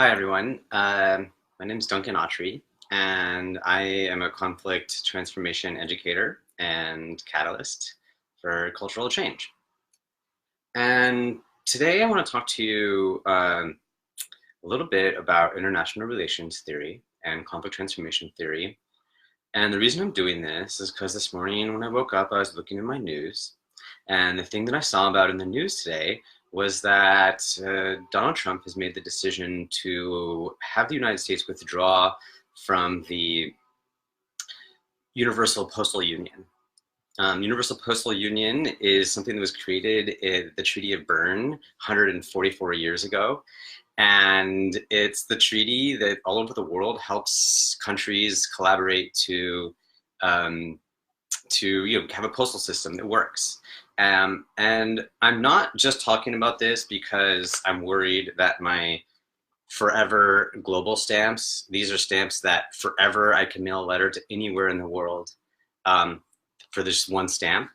Hi, everyone. My name is Duncan Autrey, and I am a conflict transformation educator and catalyst for cultural change. And today I want to talk to you a little bit about international relations theory and conflict transformation theory. And the reason I'm doing this is because this morning when I woke up, I was looking at my news, and the thing that I saw about in the news today was that Donald Trump has made the decision to have the United States withdraw from the Universal Postal Union. Universal Postal Union is something that was created in the Treaty of Berne 144 years ago. And it's the treaty that all over the world helps countries collaborate to have a postal system that works. And I'm not just talking about this because I'm worried that my forever global stamps, these are stamps that forever I can mail a letter to anywhere in the world for this one stamp.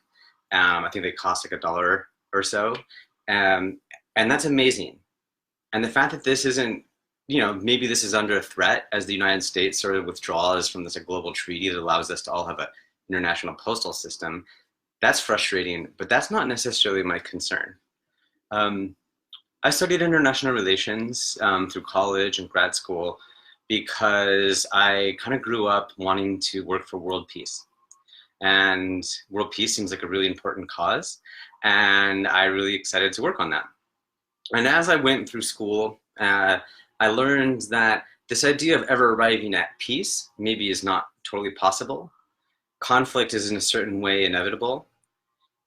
I think they cost like $1 or so. And that's amazing. And the fact that this isn't, maybe this is under a threat as the United States sort of withdraws from this global treaty that allows us to all have an international postal system, that's frustrating, but that's not necessarily my concern. I studied international relations through college and grad school because I kind of grew up wanting to work for world peace. And world peace seems like a really important cause, and I'm really excited to work on that. And as I went through school, I learned that this idea of ever arriving at peace maybe is not totally possible. Conflict is in a certain way inevitable.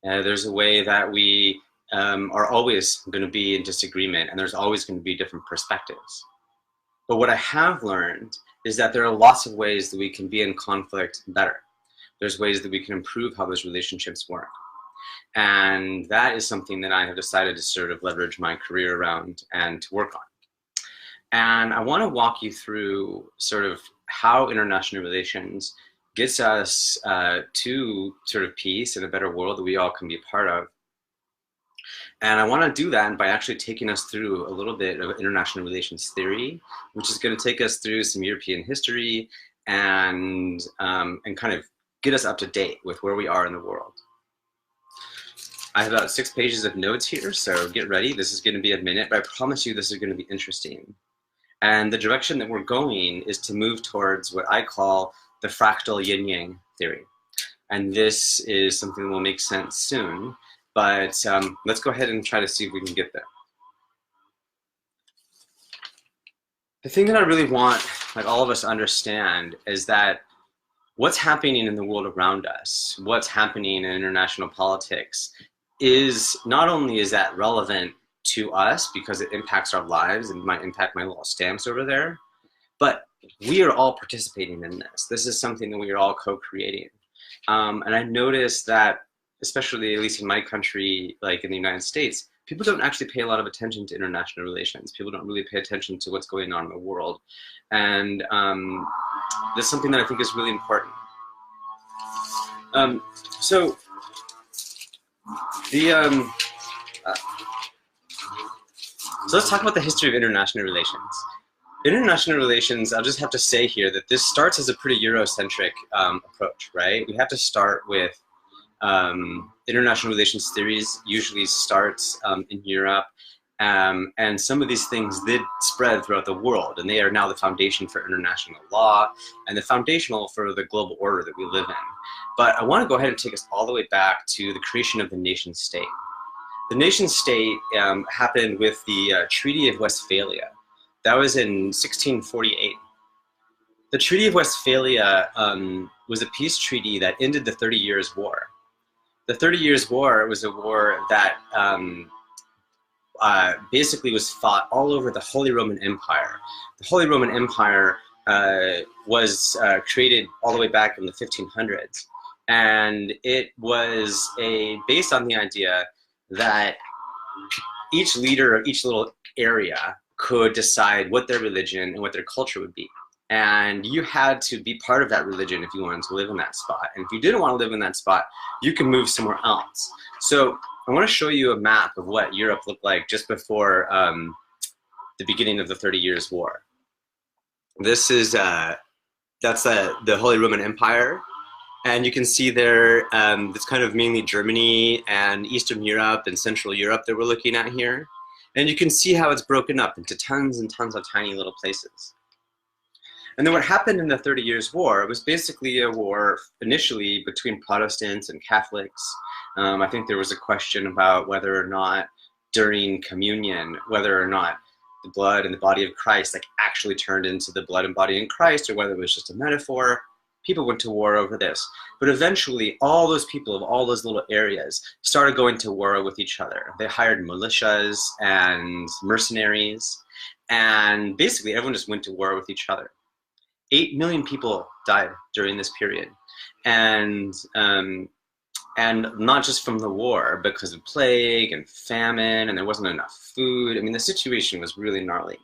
There's a way that we are always going to be in disagreement, and there's always going to be different perspectives. But what I have learned is that there are lots of ways that we can be in conflict better. There's ways that we can improve how those relationships work. And that is something that I have decided to sort of leverage my career around and to work on. And I want to walk you through sort of how international relations gets us to sort of peace and a better world that we all can be a part of. And I want to do that by actually taking us through a little bit of international relations theory, which is going to take us through some European history and kind of get us up to date with where we are in the world. I have about 6 pages of notes here, so get ready. This is going to be a minute, but I promise you this is going to be interesting. And the direction that we're going is to move towards what I call the fractal yin-yang theory. And this is something that will make sense soon, but let's go ahead and try to see if we can get there. The thing that I really want all of us to understand is that what's happening in the world around us, what's happening in international politics, is not only is that relevant to us because it impacts our lives and might impact my little stamps over there, but we are all participating in this. This is something that we are all co-creating. And I noticed that, especially at least in my country, like in the United States, people don't actually pay a lot of attention to international relations. People don't really pay attention to what's going on in the world. And that's something that I think is really important. So let's talk about the history of international relations. International relations, I'll just have to say here that this starts as a pretty Eurocentric approach, right? We have to start with international relations theories usually starts in Europe, and some of these things did spread throughout the world, and they are now the foundation for international law and the foundational for the global order that we live in. But I want to go ahead and take us all the way back to the creation of the nation state. The nation state happened with the Treaty of Westphalia. That was in 1648. The Treaty of Westphalia was a peace treaty that ended the 30 Years' War. The 30 Years' War was a war that basically was fought all over the Holy Roman Empire. The Holy Roman Empire was created all the way back in the 1500s. And it was based on the idea that each leader of each little area could decide what their religion and what their culture would be. And you had to be part of that religion if you wanted to live in that spot. And if you didn't want to live in that spot, you can move somewhere else. So I want to show you a map of what Europe looked like just before the beginning of the 30 Years' War. This is, that's the Holy Roman Empire. And you can see there, it's kind of mainly Germany and Eastern Europe and Central Europe that we're looking at here. And you can see how it's broken up into tons and tons of tiny little places. And then what happened in the 30 Years' War was basically a war initially between Protestants and Catholics. I think there was a question about whether or not during communion, whether or not the blood and the body of Christ like actually turned into the blood and body in Christ, or whether it was just a metaphor. People went to war over this. But eventually, all those people of all those little areas started going to war with each other. They hired militias and mercenaries, and basically everyone just went to war with each other. 8 million people died during this period. And not just from the war, because of plague and famine, and there wasn't enough food. I mean, the situation was really gnarly.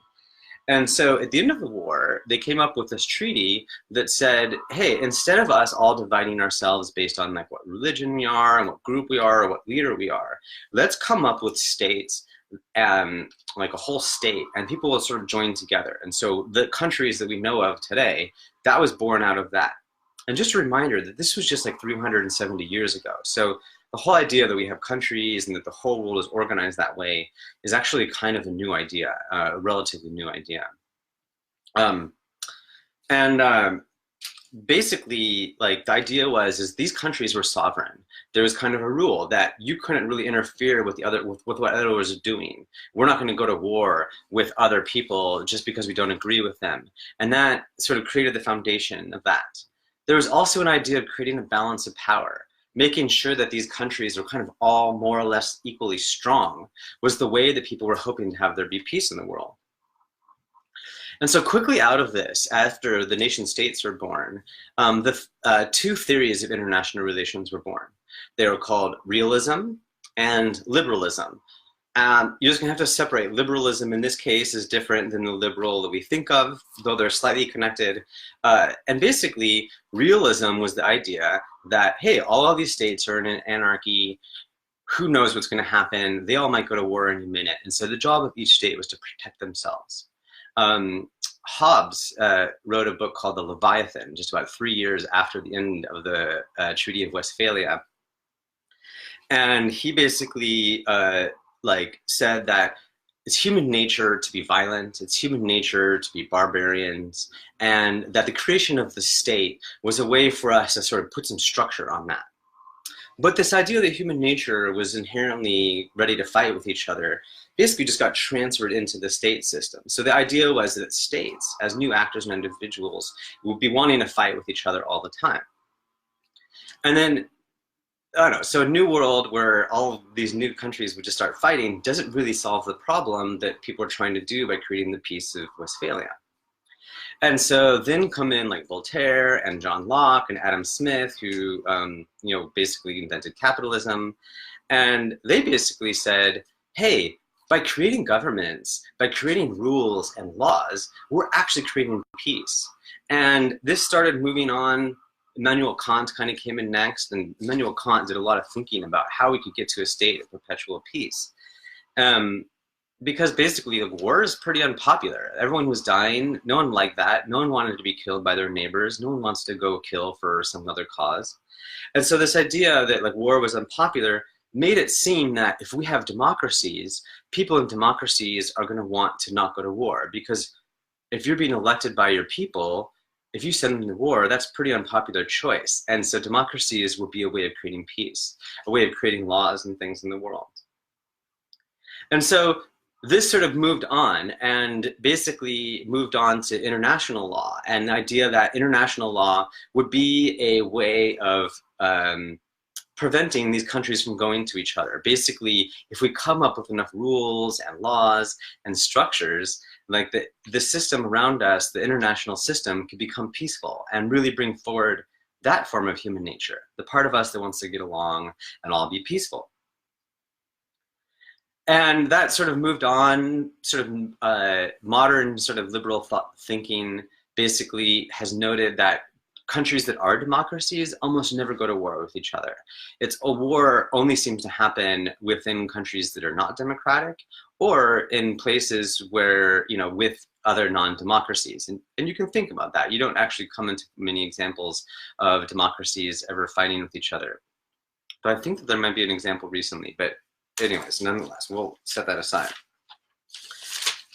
And so at the end of the war, they came up with this treaty that said, hey, instead of us all dividing ourselves based on like what religion we are and what group we are or what leader we are, let's come up with states, like a whole state, and people will sort of join together. And so the countries that we know of today, that was born out of that. And just a reminder that this was just like 370 years ago. So the whole idea that we have countries and that the whole world is organized that way is actually kind of a new idea, a relatively new idea. Basically, like the idea is these countries were sovereign. There was kind of a rule that you couldn't really interfere with with what others are doing. We're not going to go to war with other people just because we don't agree with them. And that sort of created the foundation of that. There was also an idea of creating a balance of power. Making sure that these countries are kind of all more or less equally strong was the way that people were hoping to have there be peace in the world. And so quickly out of this, after the nation states were born, the two theories of international relations were born. They were called Realism and Liberalism. You're just gonna have to separate. Liberalism in this case is different than the liberal that we think of, though they're slightly connected. And basically, realism was the idea that, hey, all of these states are in an anarchy. Who knows what's gonna happen? They all might go to war in a minute. And so the job of each state was to protect themselves. Hobbes wrote a book called The Leviathan, just about 3 years after the end of the Treaty of Westphalia. And he basically said that it's human nature to be violent, it's human nature to be barbarians, and that the creation of the state was a way for us to sort of put some structure on that. But this idea that human nature was inherently ready to fight with each other basically just got transferred into the state system. So the idea was that states, as new actors and individuals, would be wanting to fight with each other all the time. And then I don't know, so a new world where all these new countries would just start fighting doesn't really solve the problem that people are trying to do by creating the Peace of Westphalia. And so then come in like Voltaire and John Locke and Adam Smith, who basically invented capitalism. And they basically said, hey, by creating governments, by creating rules and laws, we're actually creating peace. And this started moving on. Immanuel Kant kind of came in next, and Immanuel Kant did a lot of thinking about how we could get to a state of perpetual peace. Because basically the war is pretty unpopular. Everyone was dying, no one liked that, no one wanted to be killed by their neighbors, no one wants to go kill for some other cause. And so this idea that like war was unpopular made it seem that if we have democracies, people in democracies are going to want to not go to war, because if you're being elected by your people, if you send them to war, that's a pretty unpopular choice. And so democracies will be a way of creating peace, a way of creating laws and things in the world. And so this sort of moved on, and basically moved on to international law, and the idea that international law would be a way of preventing these countries from going to each other. Basically, if we come up with enough rules and laws and structures, like the system around us, the international system, could become peaceful and really bring forward that form of human nature, the part of us that wants to get along and all be peaceful. And that sort of moved on, sort of modern sort of liberal thought thinking basically has noted that countries that are democracies almost never go to war with each other. A war only seems to happen within countries that are not democratic, or in places where, you know, with other non-democracies. And you can think about that. You don't actually come into many examples of democracies ever fighting with each other. But I think that there might be an example recently. But anyways, nonetheless, we'll set that aside.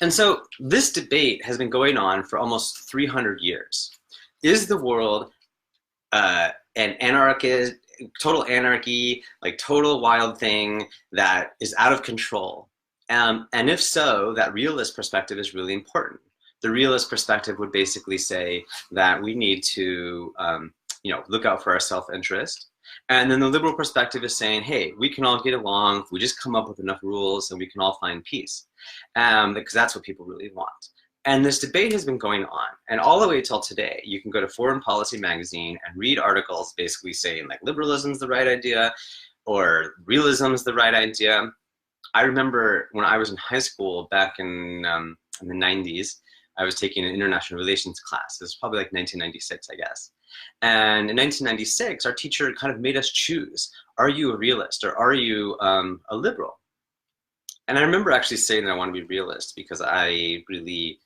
And so this debate has been going on for almost 300 years. Is the world an anarchist, total anarchy, like total wild thing that is out of control? And if so, that realist perspective is really important. The realist perspective would basically say that we need to, you know, look out for our self-interest. And then the liberal perspective is saying, hey, we can all get along if we just come up with enough rules and we can all find peace. Because that's what people really want. And this debate has been going on. And all the way till today, you can go to Foreign Policy magazine and read articles basically saying like liberalism is the right idea or realism is the right idea. I remember when I was in high school back in the 90s, I was taking an international relations class. It was probably like 1996, I guess. And in 1996, our teacher kind of made us choose, are you a realist or are you a liberal? And I remember actually saying that I want to be realist because I really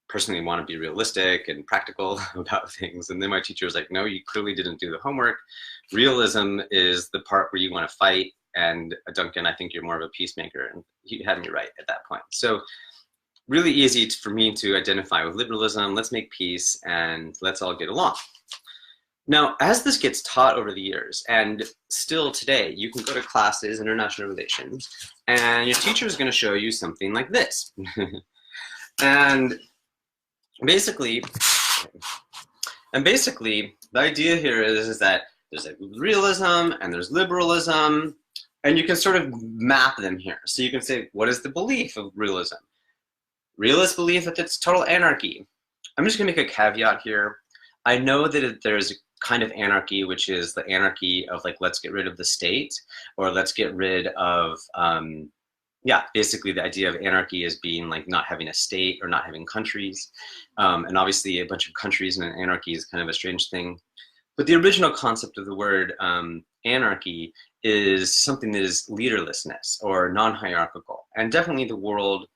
personally want to be realistic and practical about things. And then my teacher was like, no, you clearly didn't do the homework. Realism is the part where you want to fight. And Duncan, I think you're more of a peacemaker. And he had me right at that point. So really easy for me to identify with liberalism. Let's make peace and let's all get along. Now, as this gets taught over the years, and still today, you can go to classes, international relations, and your teacher is going to show you something like this. and basically, the idea here is that there's like realism and there's liberalism, and you can sort of map them here. So you can say, what is the belief of realism? Realists believe that it's total anarchy. I'm just going to make a caveat here. I know that there's kind of anarchy, which is the anarchy of like, let's get rid of the state, or let's get rid of, yeah, basically the idea of anarchy as being like not having a state or not having countries. And obviously a bunch of countries and anarchy is kind of a strange thing. But the original concept of the word anarchy is something that is leaderlessness or non-hierarchical. And definitely the world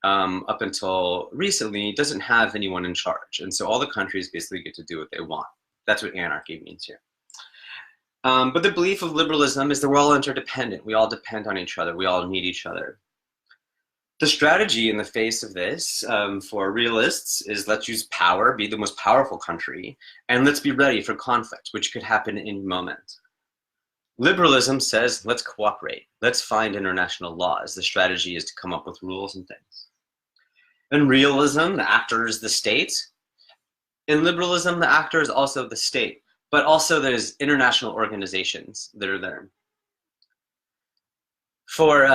up until recently doesn't have anyone in charge. And so all the countries basically get to do what they want. That's what anarchy means here. But the belief of liberalism is that we're all interdependent. We all depend on each other. We all need each other. The strategy in the face of this for realists is let's use power, be the most powerful country, and let's be ready for conflict, which could happen at any moment. Liberalism says let's cooperate. Let's find international laws. The strategy is to come up with rules and things. In realism, the actor is the state. In liberalism, the actor is also the state, but also there's international organizations that are there. For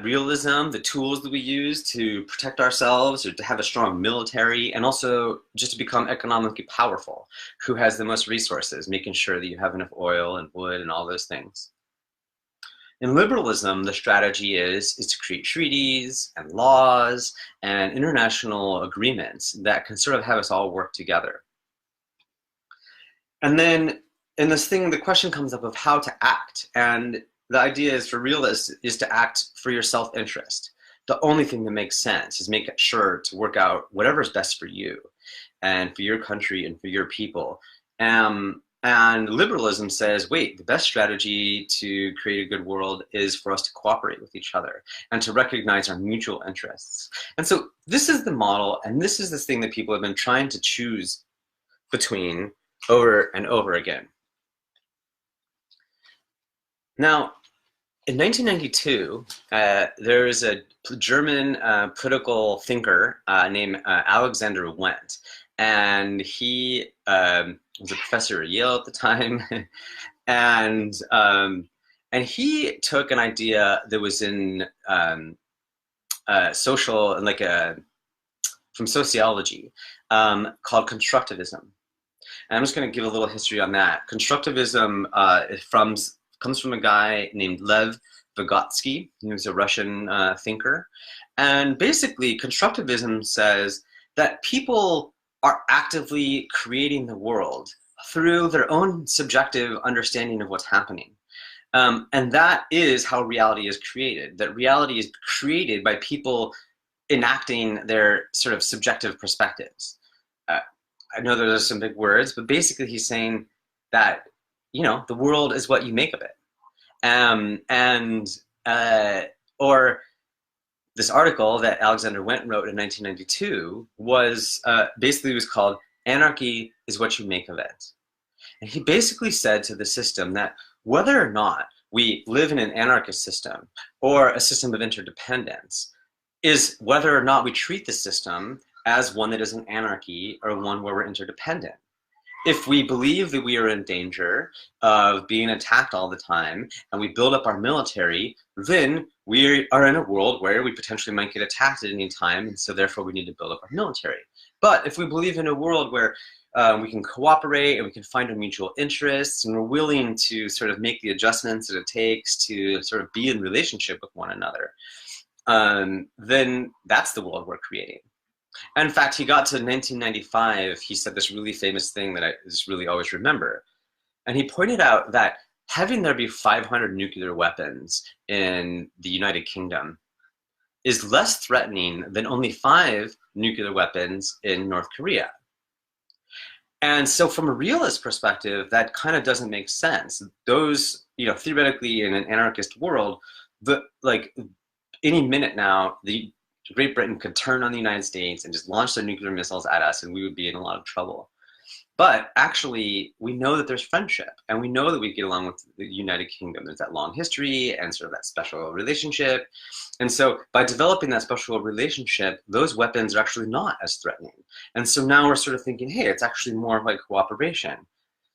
realism, the tools that we use to protect ourselves or to have a strong military and also just to become economically powerful, who has the most resources, making sure that you have enough oil and wood and all those things. In liberalism, the strategy is to create treaties and laws and international agreements that can sort of have us all work together. And then in this thing, the question comes up of how to act. And the idea is for realists is to act for your self-interest. The only thing that makes sense is make sure to work out whatever's best for you and for your country and for your people. And liberalism says, wait, the best strategy to create a good world is for us to cooperate with each other and to recognize our mutual interests. And so this is the model, and this is the thing that people have been trying to choose between over and over again. Now, in 1992, there was a German political thinker named Alexander Wendt, and he was a professor at Yale at the time, and he took an idea that was in social and like from sociology called Constructivism. And I'm just going to give a little history on that. Constructivism comes from a guy named Lev Vygotsky. He was a Russian thinker. And basically, Constructivism says that people are actively creating the world through their own subjective understanding of what's happening. And that is how reality is created. That reality is created by people enacting their sort of subjective perspectives. I know those are some big words, but basically he's saying that, you know, the world is what you make of it. Or this article that Alexander Went wrote in 1992 was basically was called "Anarchy is What You Make of It." And he basically said to the system that whether or not we live in an anarchist system or a system of interdependence is whether or not we treat the system as one that is an anarchy or one where we're interdependent. If we believe that we are in danger of being attacked all the time and we build up our military, then we are in a world where we potentially might get attacked at any time, and so therefore we need to build up our military. But if we believe in a world where we can cooperate and we can find our mutual interests and we're willing to sort of make the adjustments that it takes to sort of be in relationship with one another, then that's the world we're creating. And in fact, he got to 1995, he said this really famous thing that I just really always remember. And he pointed out that having there be 500 nuclear weapons in the United Kingdom is less threatening than only 5 nuclear weapons in North Korea. And so from a realist perspective, that kind of doesn't make sense. Those, you know, theoretically in an anarchist world, like any minute now, Great Britain could turn on the United States and just launch their nuclear missiles at us, and we would be in a lot of trouble. But actually, we know that there's friendship, and we know that we get along with the United Kingdom. There's that long history and sort of that special relationship. And so by developing that special relationship, those weapons are actually not as threatening. And so now we're sort of thinking, hey, it's actually more like cooperation.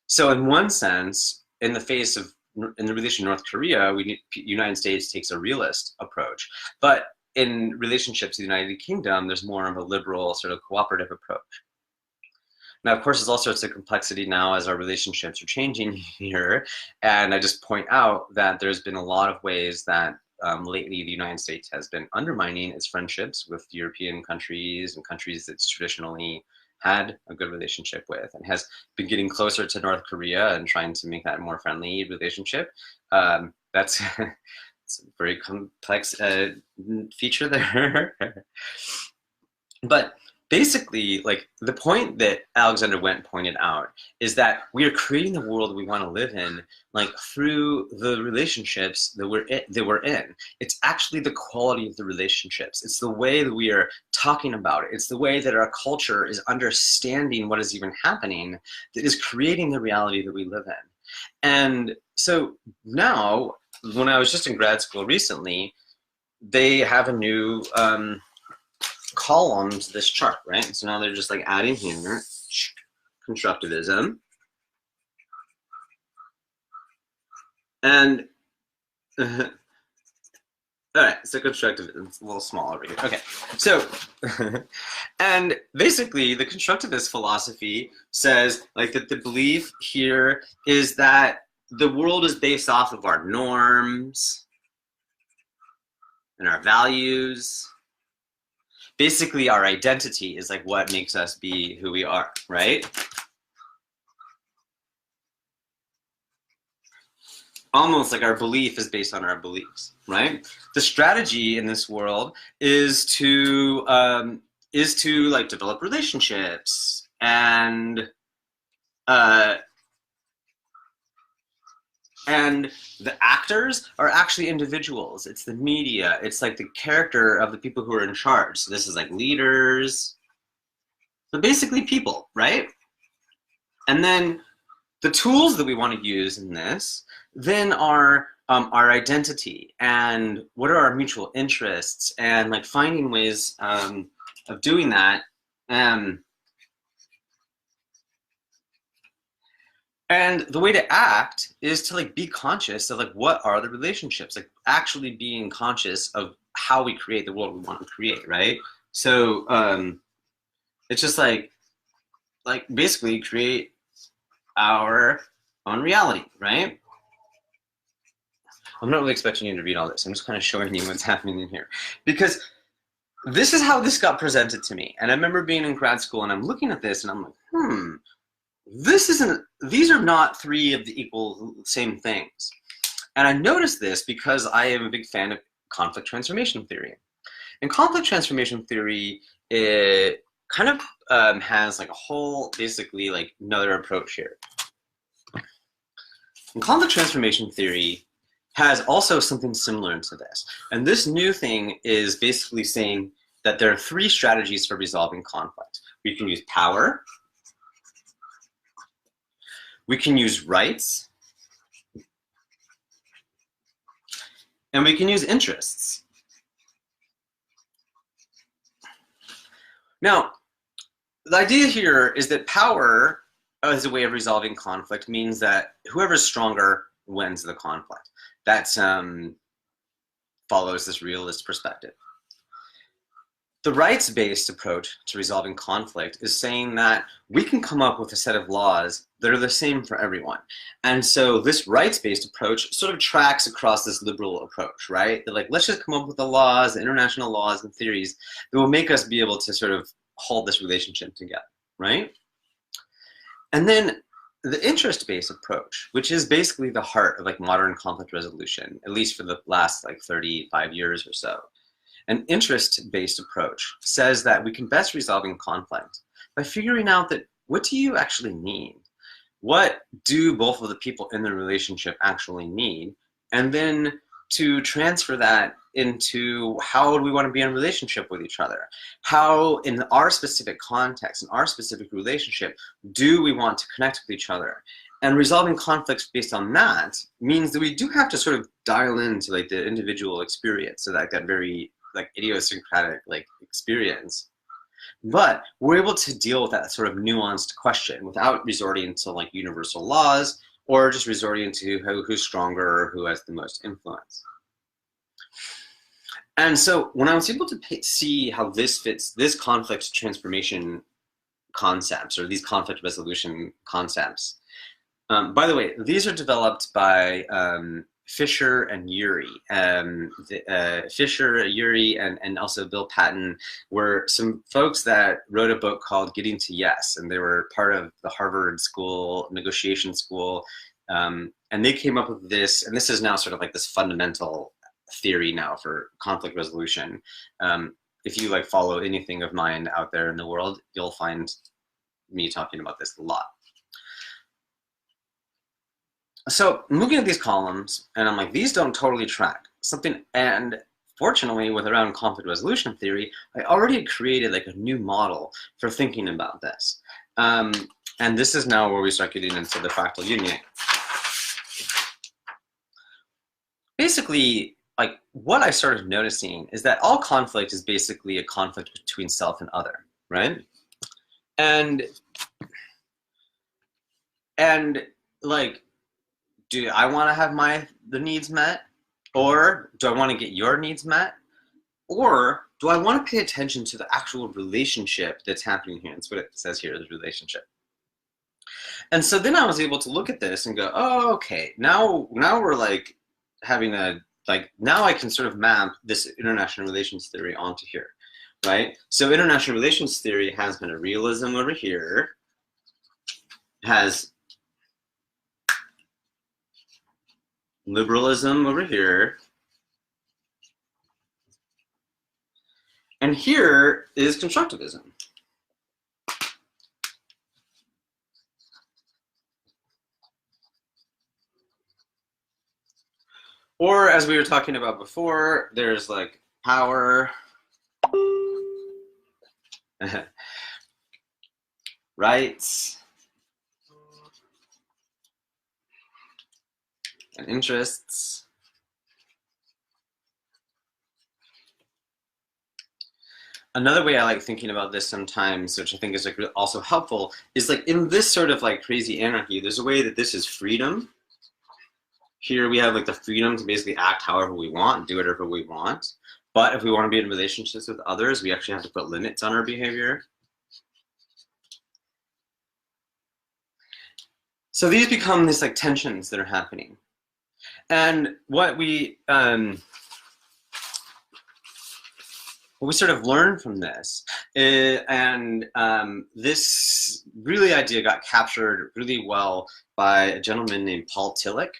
So in one sense, in the face of, in the relation to North Korea, the United States takes a realist approach. But in relationships to the United Kingdom, there's more of a liberal sort of cooperative approach. Now, of course, there's all sorts of complexity now as our relationships are changing here. And I just point out that there's been a lot of ways that lately the United States has been undermining its friendships with European countries and countries that's traditionally had a good relationship with, and has been getting closer to North Korea and trying to make that a more friendly relationship. That's it's a very complex feature there. But basically, like, the point that Alexander Went pointed out is that we are creating the world we want to live in, like, through the relationships that we're in. It's actually the quality of the relationships. It's the way that we are talking about it. It's the way that our culture is understanding what is even happening that is creating the reality that we live in. And so now, when I was just in grad school recently, they have a new column to this chart, right? So now they're just like adding here Constructivism, and all right, so Constructivism, it's a little small over here. Okay, so and basically the Constructivist philosophy says like that the belief here is that the world is based off of our norms and our values. Basically, our identity is like what makes us be who we are, right? Almost like our belief is based on our beliefs, right? The strategy in this world is to like develop relationships and the actors are actually individuals. It's the media. It's like the character of the people who are in charge. So this is like leaders. So basically people, right? And then the tools that we want to use in this then are our identity and what are our mutual interests and like finding ways of doing that. And the way to act is to like be conscious of like what are the relationships, like actually being conscious of how we create the world we want to create, right? So it's just like basically create our own reality, right? I'm not really expecting you to read all this. I'm just kind of showing you what's happening in here, because this is how this got presented to me. And I remember being in grad school and I'm looking at this and I'm like, these are not three of the same things. And I noticed this because I am a big fan of conflict transformation theory. And conflict transformation theory, it kind of has like a whole, basically like another approach here. And conflict transformation theory has also something similar to this. And this new thing is basically saying that there are 3 strategies for resolving conflict. We can use power, we can use rights, and we can use interests. Now, the idea here is that power as a way of resolving conflict means that whoever's stronger wins the conflict. That follows this realist perspective. The rights-based approach to resolving conflict is saying that we can come up with a set of laws that are the same for everyone. And so this rights-based approach sort of tracks across this liberal approach, right? They're like, let's just come up with the laws, the international laws and theories that will make us be able to sort of hold this relationship together, right? And then the interest-based approach, which is basically the heart of like modern conflict resolution, at least for the last like 35 years or so. An interest-based approach says that we can best resolve conflict by figuring out that what do you actually need? What do both of the people in the relationship actually need? And then to transfer that into how do we want to be in relationship with each other? How, in our specific context, in our specific relationship, do we want to connect with each other? And resolving conflicts based on that means that we do have to sort of dial into like the individual experience, so like that very like idiosyncratic like experience. But we're able to deal with that sort of nuanced question without resorting to like universal laws or just resorting to who's stronger or who has the most influence. And so when I was able to see how this fits, this conflict transformation concepts or these conflict resolution concepts, by the way, these are developed by Fisher and Urey. Fisher, Urey, and also Bill Patton were some folks that wrote a book called Getting to Yes, and they were part of the Harvard School, negotiation school, and they came up with this, and this is now sort of like this fundamental theory now for conflict resolution. If you like follow anything of mine out there in the world, you'll find me talking about this a lot. So I'm looking at these columns and I'm like, these don't totally track something. And fortunately, with around conflict resolution theory, I already created like a new model for thinking about this. And this is now where we start getting into the fractal union. Basically, like what I started noticing is that all conflict is basically a conflict between self and other, right? And like, do I want to have the needs met? Or do I want to get your needs met? Or do I want to pay attention to the actual relationship that's happening here? That's what it says here, the relationship. And so then I was able to look at this and go, oh, okay, now we're like having now I can sort of map this international relations theory onto here, right? So international relations theory has been a realism over here, has liberalism over here, and here is constructivism. Or as we were talking about before, there's like power, rights, and interests. Another way I like thinking about this sometimes, which I think is like also helpful, is like in this sort of like crazy anarchy, there's a way that this is freedom. Here we have like the freedom to basically act however we want, do whatever we want. But if we want to be in relationships with others, we actually have to put limits on our behavior. So these become these like tensions that are happening. And what we sort of learn from this, this really idea got captured really well by a gentleman named Paul Tillich.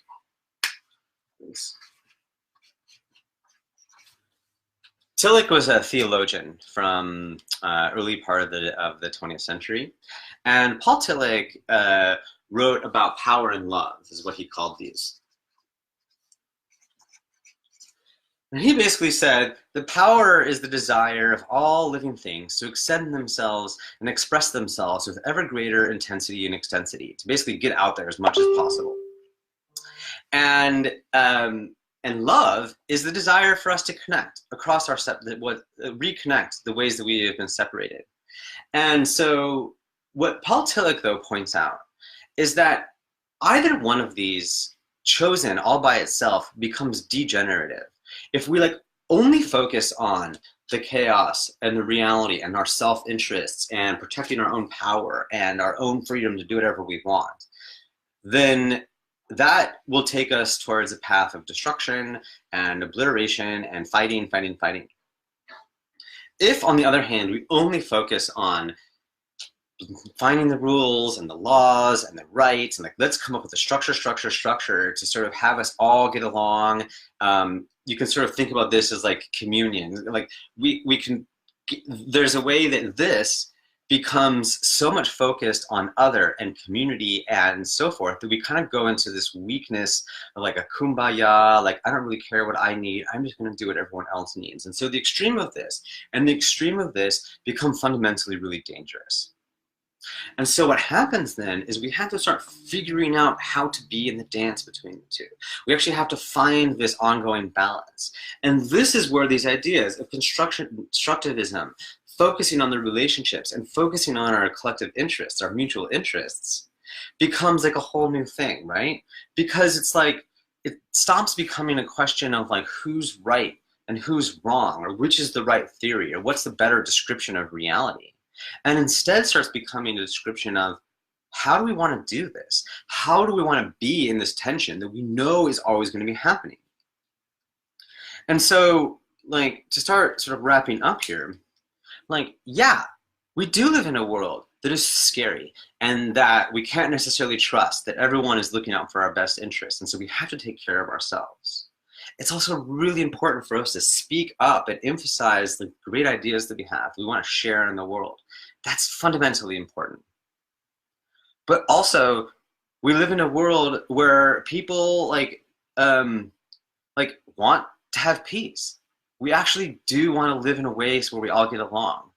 Tillich was a theologian from early part of the 20th century, and Paul Tillich wrote about power and love, is what he called these. And he basically said the power is the desire of all living things to extend themselves and express themselves with ever greater intensity and extensity, to basically get out there as much as possible. And love is the desire for us to connect across our reconnect the ways that we have been separated. And so what Paul Tillich, though, points out is that either one of these chosen all by itself becomes degenerative. If we only focus on the chaos and the reality and our self-interests and protecting our own power and our own freedom to do whatever we want, then that will take us towards a path of destruction and obliteration and fighting. If, on the other hand, we only focus on finding the rules and the laws and the rights and let's come up with a structure to sort of have us all get along. You can sort of think about this as like communion. There's a way that this becomes so much focused on other and community and so forth that we kind of go into this weakness of like a kumbaya, I don't really care what I need, I'm just going to do what everyone else needs. And so the extreme of this and the extreme of this become fundamentally really dangerous. And so what happens then is we have to start figuring out how to be in the dance between the two. We actually have to find this ongoing balance. And this is where these ideas of constructivism, focusing on the relationships and focusing on our collective interests, our mutual interests, becomes like a whole new thing, right? Because it's like, it stops becoming a question of like who's right and who's wrong, or which is the right theory, or what's the better description of reality. And instead starts becoming a description of how do we want to do this? How do we want to be in this tension that we know is always going to be happening? And so, to start sort of wrapping up here, yeah, we do live in a world that is scary and that we can't necessarily trust that everyone is looking out for our best interests. And so we have to take care of ourselves. It's also really important for us to speak up and emphasize the great ideas that we want to share in the world. That's fundamentally important. But also, we live in a world where people want to have peace. We actually do want to live in a way where we all get along.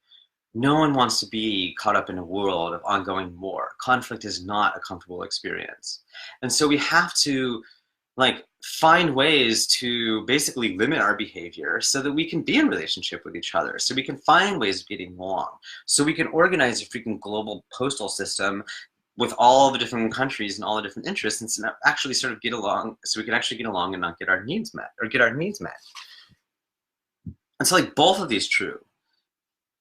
No one wants to be caught up in a world of ongoing war. Conflict is not a comfortable experience. And so we have to find ways to basically limit our behavior so that we can be in relationship with each other, so we can find ways of getting along, so we can organize a freaking global postal system with all the different countries and all the different interests, and actually sort of get along, so we can actually get along and not get our needs met, or get our needs met. And so both of these true.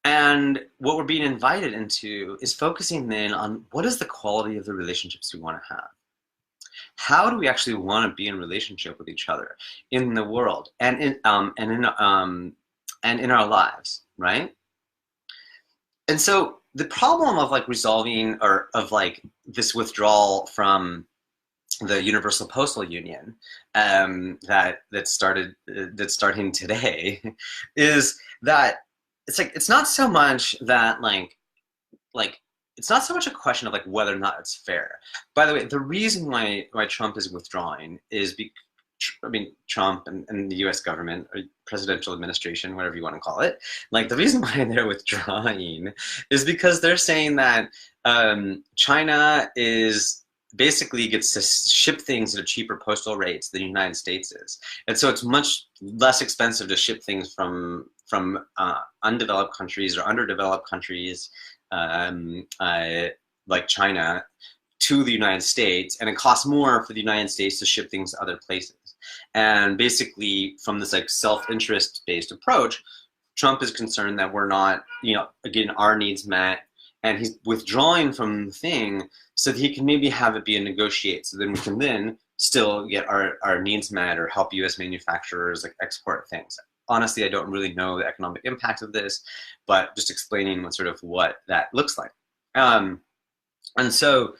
And what we're being invited into is focusing then on what is the quality of the relationships we want to have. How do we actually want to be in relationship with each other in the world and in our lives, right? And so the problem of resolving or of this withdrawal from the Universal Postal Union that's starting today is that it's not so much that it's not so much a question of whether or not it's fair. By the way, the reason why Trump is withdrawing is Trump and the U.S. government, or presidential administration, whatever you want to call it, the reason why they're withdrawing is because they're saying that China basically gets to ship things at cheaper postal rates than the United States is. And so it's much less expensive to ship things from undeveloped countries or underdeveloped countries like China to the United States, and it costs more for the United States to ship things to other places. And basically, from this self-interest based approach, Trump is concerned that we're not, getting our needs met, and he's withdrawing from the thing so that he can maybe have it be a negotiate, so then we can then still get our needs met or help U.S. manufacturers export things. Honestly, I don't really know the economic impact of this, but just explaining what that looks like. And so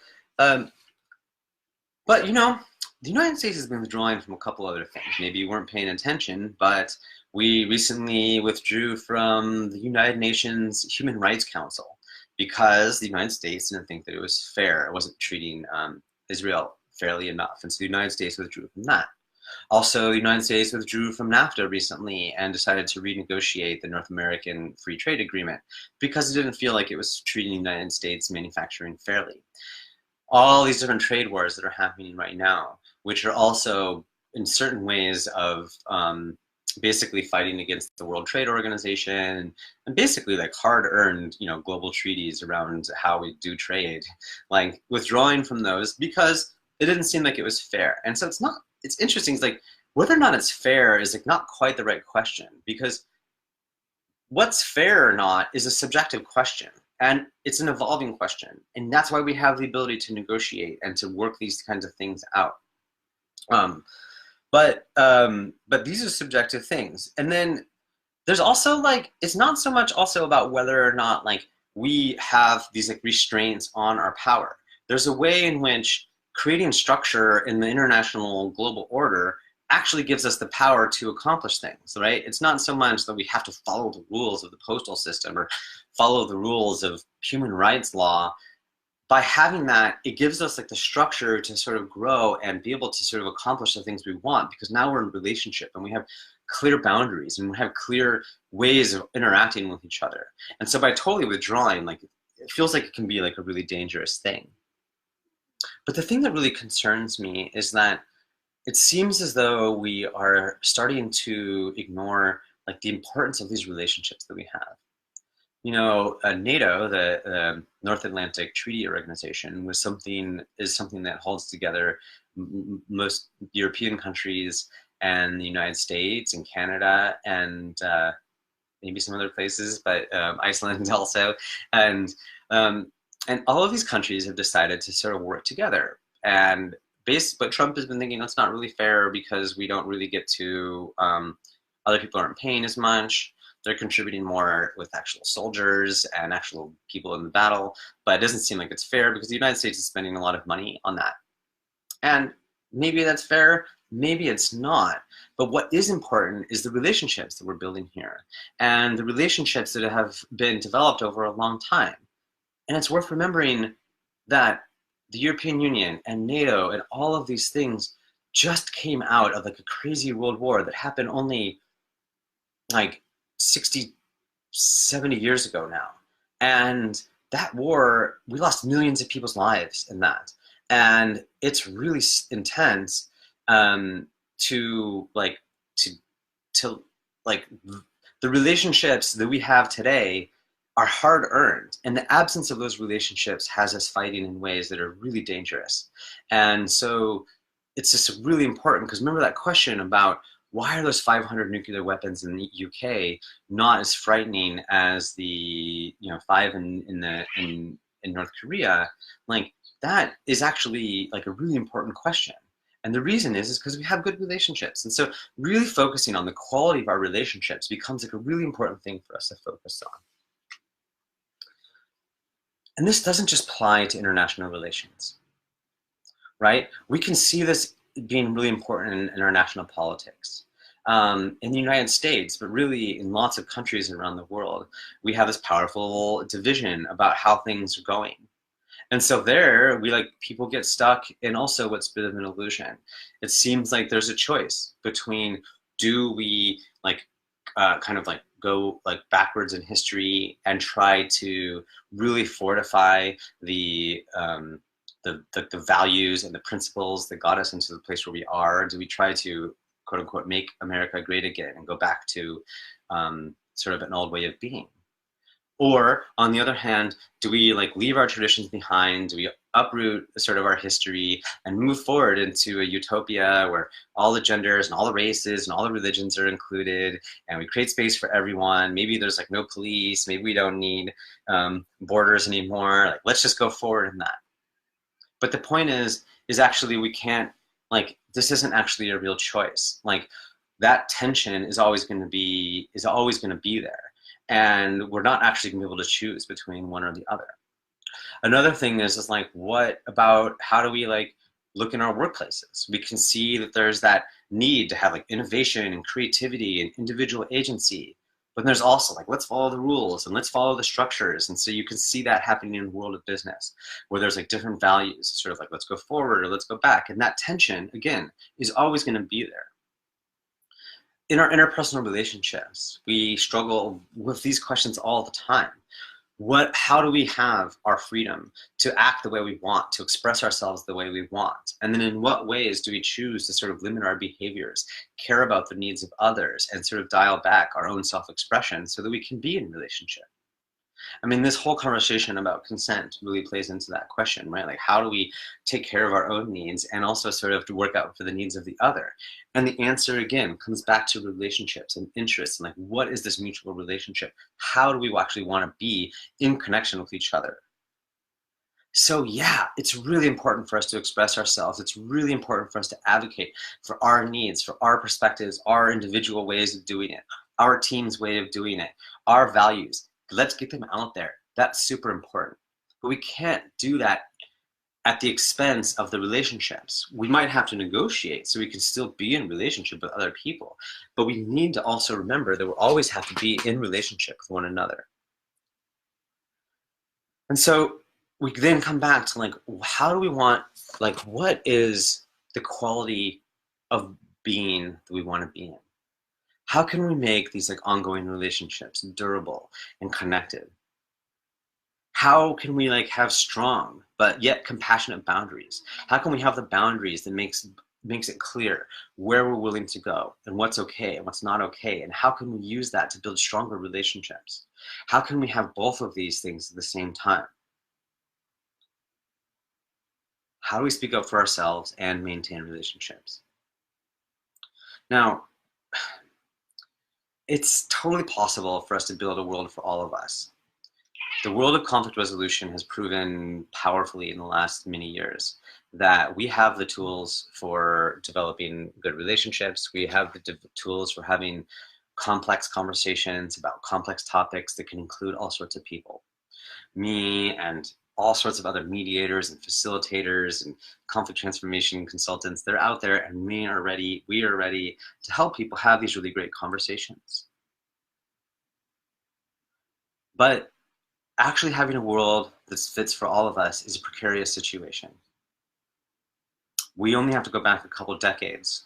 But, you know, the United States has been withdrawing from a couple other things. Maybe you weren't paying attention, but we recently withdrew from the United Nations Human Rights Council because the United States didn't think that it was fair. It wasn't treating Israel fairly enough. And so the United States withdrew from that. Also, the United States withdrew from NAFTA recently and decided to renegotiate the North American Free Trade Agreement because it didn't feel like it was treating the United States manufacturing fairly. All these different trade wars that are happening right now, which are also in certain ways of basically fighting against the World Trade Organization and basically like hard-earned, you know, global treaties around how we do trade, like withdrawing from those because it didn't seem like it was fair. And so it's interesting. It's like whether or not it's fair is like not quite the right question, because what's fair or not is a subjective question. And it's an evolving question. And that's why we have the ability to negotiate and to work these kinds of things out. But these are subjective things. And then there's also like, it's not so much also about whether or not like we have these like restraints on our power. There's a way in which creating structure in the international global order actually gives us the power to accomplish things, right? It's not so much that we have to follow the rules of the postal system or follow the rules of human rights law. By having that, it gives us like the structure to sort of grow and be able to sort of accomplish the things we want, because now we're in a relationship and we have clear boundaries and we have clear ways of interacting with each other. And so by totally withdrawing, like it feels like it can be like a really dangerous thing. But the thing that really concerns me is that it seems as though we are starting to ignore like the importance of these relationships that we have. You know, NATO, the North Atlantic Treaty Organization, is something that holds together most European countries and the United States and Canada and maybe some other places, but Iceland also, and all of these countries have decided to sort of work together. But Trump has been thinking that's not really fair because we don't really get to, other people aren't paying as much. They're contributing more with actual soldiers and actual people in the battle, but it doesn't seem like it's fair because the United States is spending a lot of money on that. And maybe that's fair, maybe it's not. But what is important is the relationships that we're building here and the relationships that have been developed over a long time. And it's worth remembering that the European Union and NATO and all of these things just came out of like a crazy world war that happened only like 60, 70 years ago now. And that war, we lost millions of people's lives in that. And it's really intense to the relationships that we have today are hard earned, and the absence of those relationships has us fighting in ways that are really dangerous. And so it's just really important, because remember that question about why are those 500 nuclear weapons in the UK not as frightening as the 5 in North Korea? Like, that is actually like a really important question. And the reason is because we have good relationships. And so really focusing on the quality of our relationships becomes like a really important thing for us to focus on. And this doesn't just apply to international relations, right? We can see this being really important in international politics. In the United States, but really in lots of countries around the world, we have this powerful division about how things are going. And so there, people get stuck in also what's a bit of an illusion. It seems like there's a choice between, do we go backwards in history and try to really fortify the values and the principles that got us into the place where we are? Do we try to, quote unquote, make America great again and go back to sort of an old way of being? Or on the other hand, do we leave our traditions behind? Do we uproot sort of our history and move forward into a utopia where all the genders and all the races and all the religions are included, and we create space for everyone? Maybe there's no police, maybe we don't need borders anymore. Let's just go forward in that. But the point is actually we can't, this isn't actually a real choice. That tension is always going to be there. And we're not actually going to be able to choose between one or the other. Another thing is what about, how do we look in our workplaces. We can see that there's that need to have like innovation and creativity and individual agency. But there's also like, let's follow the rules and let's follow the structures. And so you can see that happening in the world of business, where there's like different values. It's sort of like, let's go forward or let's go back. And that tension, again, is always going to be there. In our interpersonal relationships, we struggle with these questions all the time. How do we have our freedom to act the way we want, to express ourselves the way we want? And then in what ways do we choose to sort of limit our behaviors, care about the needs of others, and sort of dial back our own self-expression so that we can be in relationship? I mean, this whole conversation about consent really plays into that question, right? Like, how do we take care of our own needs and also sort of to work out for the needs of the other? And the answer, again, comes back to relationships and interests. And like, what is this mutual relationship? How do we actually want to be in connection with each other? So yeah, it's really important for us to express ourselves. It's really important for us to advocate for our needs, for our perspectives, our individual ways of doing it, our team's way of doing it, our values. Let's get them out there. That's super important. But we can't do that at the expense of the relationships. We might have to negotiate so we can still be in relationship with other people. But we need to also remember that we'll always have to be in relationship with one another. And so we then come back to like, how do we want, like, what is the quality of being that we want to be in? How can we make these like ongoing relationships durable and connected? How can we like have strong but yet compassionate boundaries? How can we have the boundaries that makes it clear where we're willing to go and what's okay and what's not okay? And how can we use that to build stronger relationships? How can we have both of these things at the same time? How do we speak up for ourselves and maintain relationships? Now, it's totally possible for us to build a world for all of us. The world of conflict resolution has proven powerfully in the last many years that we have the tools for developing good relationships. We have the tools for having complex conversations about complex topics that can include all sorts of people. Me and all sorts of other mediators and facilitators and conflict transformation consultants, they're out there, and we are ready to help people have these really great conversations. But actually having a world that fits for all of us is a precarious situation. We only have to go back a couple decades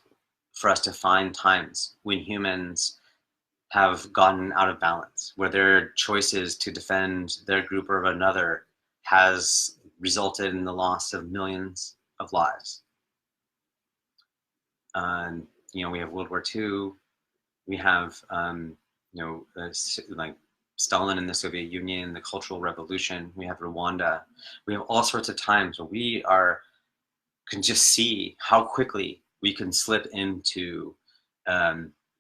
for us to find times when humans have gotten out of balance, where their choices to defend their group or another has resulted in the loss of millions of lives. You know, we have World War II, we have, like Stalin in the Soviet Union, the Cultural Revolution, we have Rwanda. We have all sorts of times where we can just see how quickly we can slip into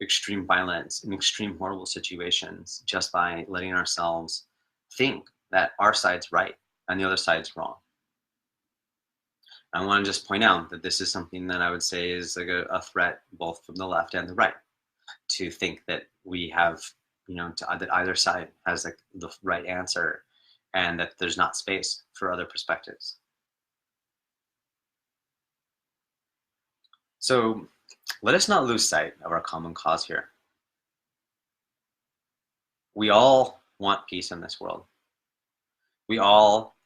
extreme violence and extreme horrible situations just by letting ourselves think that our side's right and the other side's wrong. I want to just point out that this is something that I would say is like a threat both from the left and the right, to think that we have, that either side has like the right answer and that there's not space for other perspectives. So let us not lose sight of our common cause here. We all want peace in this world. We all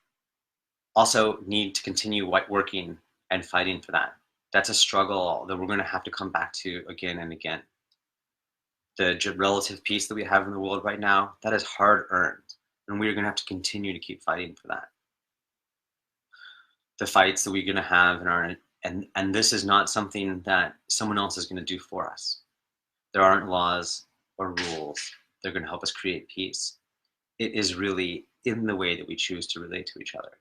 also need to continue working and fighting for that. That's a struggle that we're going to have to come back to again and again. The relative peace that we have in the world right now, that is hard earned, and we're going to have to continue to keep fighting for that. The fights that we're going to have and this is not something that someone else is going to do for us. There aren't laws or rules that are going to help us create peace. It is really in the way that we choose to relate to each other.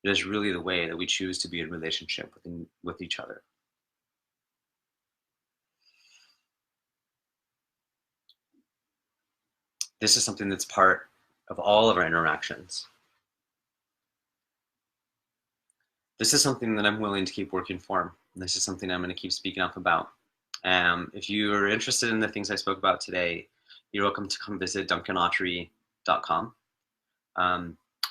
It is really the way that we choose to be in relationship with each other. This is something that's part of all of our interactions. This is something that I'm willing to keep working for. This is something I'm going to keep speaking up about. If you are interested in the things I spoke about today, you're welcome to come visit DuncanAutrey.com.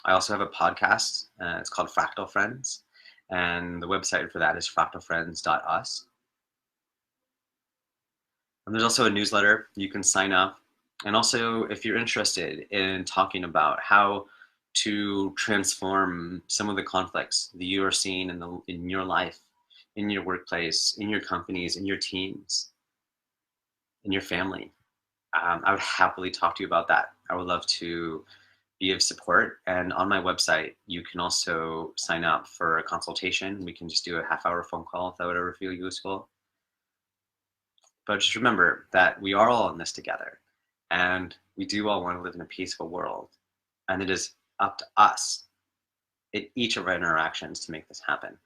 I also have a podcast. It's called Fractal Friends. And the website for that is fractalfriends.us. And there's also a newsletter. You can sign up. And also, if you're interested in talking about how to transform some of the conflicts that you are seeing in your life, in your workplace, in your companies, in your teams, in your family, I would happily talk to you about that. I would love to be of support. And on my website, you can also sign up for a consultation. We can just do a half-hour phone call if that would ever feel useful. But just remember that we are all in this together, and we do all want to live in a peaceful world. And it is up to us in each of our interactions to make this happen.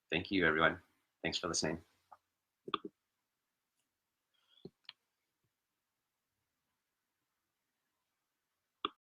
Thank you, everyone. Thanks for listening.